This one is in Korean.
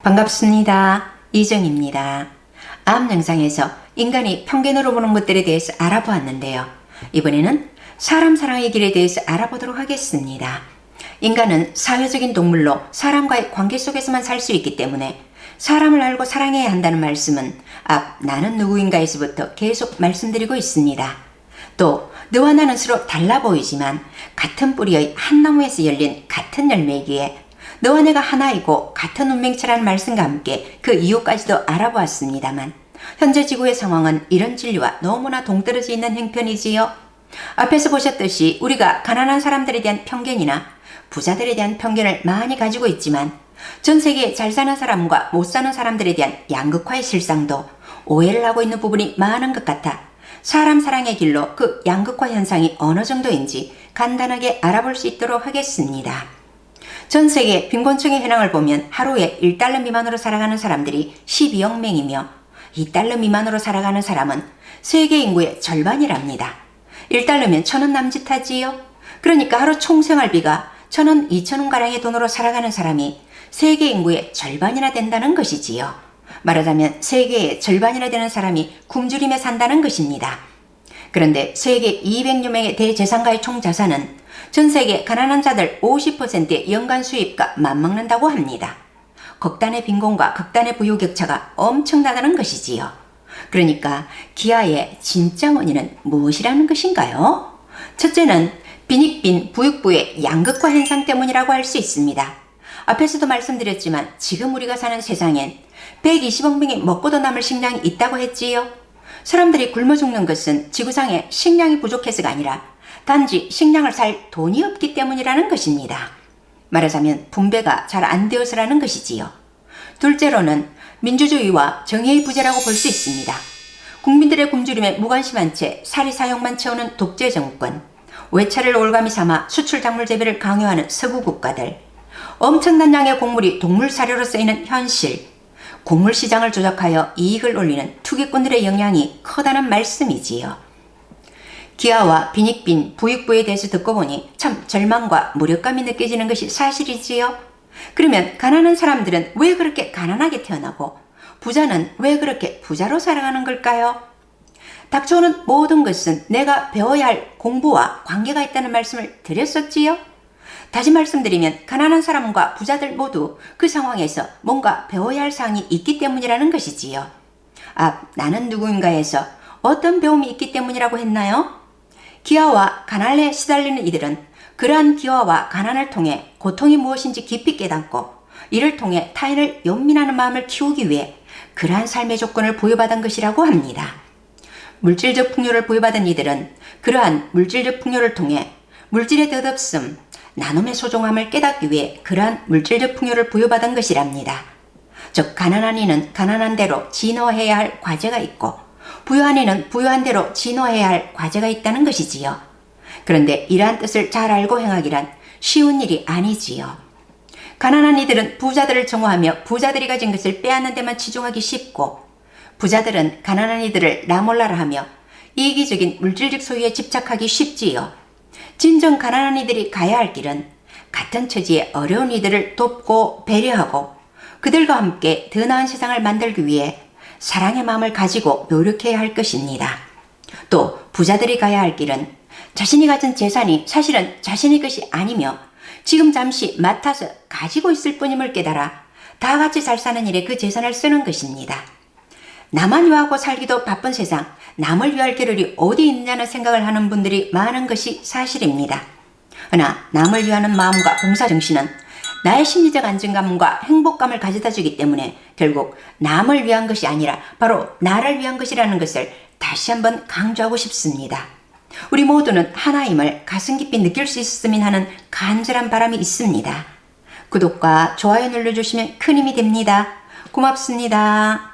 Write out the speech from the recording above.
반갑습니다. 이정입니다. 다음 영상에서 인간이 편견으로 보는 것들에 대해서 알아보았는데요. 이번에는 사람 사랑의 길에 대해서 알아보도록 하겠습니다. 인간은 사회적인 동물로 사람과의 관계 속에서만 살 수 있기 때문에 사람을 알고 사랑해야 한다는 말씀은 앞 나는 누구인가에서부터 계속 말씀드리고 있습니다. 또 너와 나는 서로 달라 보이지만 같은 뿌리의 한 나무에서 열린 같은 열매이기에 너와 내가 하나이고 같은 운명체라는 말씀과 함께 그 이유까지도 알아보았습니다만 현재 지구의 상황은 이런 진리와 너무나 동떨어져 있는 형편이지요. 앞에서 보셨듯이 우리가 가난한 사람들에 대한 편견이나 부자들에 대한 편견을 많이 가지고 있지만 전 세계에 잘 사는 사람과 못 사는 사람들에 대한 양극화의 실상도 오해를 하고 있는 부분이 많은 것 같아 사람 사랑의 길로 그 양극화 현상이 어느 정도인지 간단하게 알아볼 수 있도록 하겠습니다. 전 세계 빈곤층의 현황을 보면 하루에 1달러 미만으로 살아가는 사람들이 12억 명이며 2달러 미만으로 살아가는 사람은 세계 인구의 절반이랍니다. 1달러면 1,000원 남짓하지요. 그러니까 하루 총생활비가 1,000원, 2,000원가량의 돈으로 살아가는 사람이 세계 인구의 절반이나 된다는 것이지요. 말하자면 세계의 절반이나 되는 사람이 굶주림에 산다는 것입니다. 그런데 세계 200여 명의 대재산가의 총자산은 전 세계 가난한 자들 50%의 연간 수입과 맞먹는다고 합니다. 극단의 빈곤과 극단의 부유 격차가 엄청나다는 것이지요. 그러니까 기아의 진짜 원인은 무엇이라는 것인가요? 첫째는 빈익빈 부익부의 양극화 현상 때문이라고 할 수 있습니다. 앞에서도 말씀드렸지만 지금 우리가 사는 세상엔 120억 명이 먹고도 남을 식량이 있다고 했지요. 사람들이 굶어 죽는 것은 지구상에 식량이 부족해서가 아니라 단지 식량을 살 돈이 없기 때문이라는 것입니다. 말하자면 분배가 잘 안 되어서라는 것이지요. 둘째로는 민주주의와 정의의 부재라고 볼 수 있습니다. 국민들의 굶주림에 무관심한 채 사리 사욕만 채우는 독재 정권, 외차를 올가미 삼아 수출 작물 재배를 강요하는 서구 국가들, 엄청난 양의 곡물이 동물 사료로 쓰이는 현실, 곡물 시장을 조작하여 이익을 올리는 투기꾼들의 영향이 커다란 말씀이지요. 기아와 빈익빈 부익부에 대해서 듣고 보니 참 절망과 무력감이 느껴지는 것이 사실이지요. 그러면 가난한 사람들은 왜 그렇게 가난하게 태어나고 부자는 왜 그렇게 부자로 살아가는 걸까요? 닥쳐오는 모든 것은 내가 배워야 할 공부와 관계가 있다는 말씀을 드렸었지요. 다시 말씀드리면 가난한 사람과 부자들 모두 그 상황에서 뭔가 배워야 할 사항이 있기 때문이라는 것이지요. 나는 누구인가에서 어떤 배움이 있기 때문이라고 했나요? 기아와 가난에 시달리는 이들은 그러한 기아와 가난을 통해 고통이 무엇인지 깊이 깨닫고 이를 통해 타인을 연민하는 마음을 키우기 위해 그러한 삶의 조건을 부여받은 것이라고 합니다. 물질적 풍요를 부여받은 이들은 그러한 물질적 풍요를 통해 물질의 덧없음, 나눔의 소중함을 깨닫기 위해 그러한 물질적 풍요를 부여받은 것이랍니다. 즉 가난한 이는 가난한 대로 진화해야 할 과제가 있고 부유한 이는 부유한 대로 진화해야 할 과제가 있다는 것이지요. 그런데 이러한 뜻을 잘 알고 행하기란 쉬운 일이 아니지요. 가난한 이들은 부자들을 정오하며 부자들이 가진 것을 빼앗는 데만 치중하기 쉽고 부자들은 가난한 이들을 나몰라라 하며 이기적인 물질적 소유에 집착하기 쉽지요. 진정 가난한 이들이 가야 할 길은 같은 처지의 어려운 이들을 돕고 배려하고 그들과 함께 더 나은 세상을 만들기 위해 사랑의 마음을 가지고 노력해야 할 것입니다. 또 부자들이 가야 할 길은 자신이 가진 재산이 사실은 자신의 것이 아니며 지금 잠시 맡아서 가지고 있을 뿐임을 깨달아 다 같이 잘 사는 일에 그 재산을 쓰는 것입니다. 나만 위하고 살기도 바쁜 세상, 남을 위할 겨를이 어디 있느냐는 생각을 하는 분들이 많은 것이 사실입니다. 그러나 남을 위하는 마음과 봉사정신은 나의 심리적 안정감과 행복감을 가져다 주기 때문에 결국 남을 위한 것이 아니라 바로 나를 위한 것이라는 것을 다시 한번 강조하고 싶습니다. 우리 모두는 하나임을 가슴 깊이 느낄 수 있었으면 하는 간절한 바람이 있습니다. 구독과 좋아요 눌러주시면 큰 힘이 됩니다. 고맙습니다.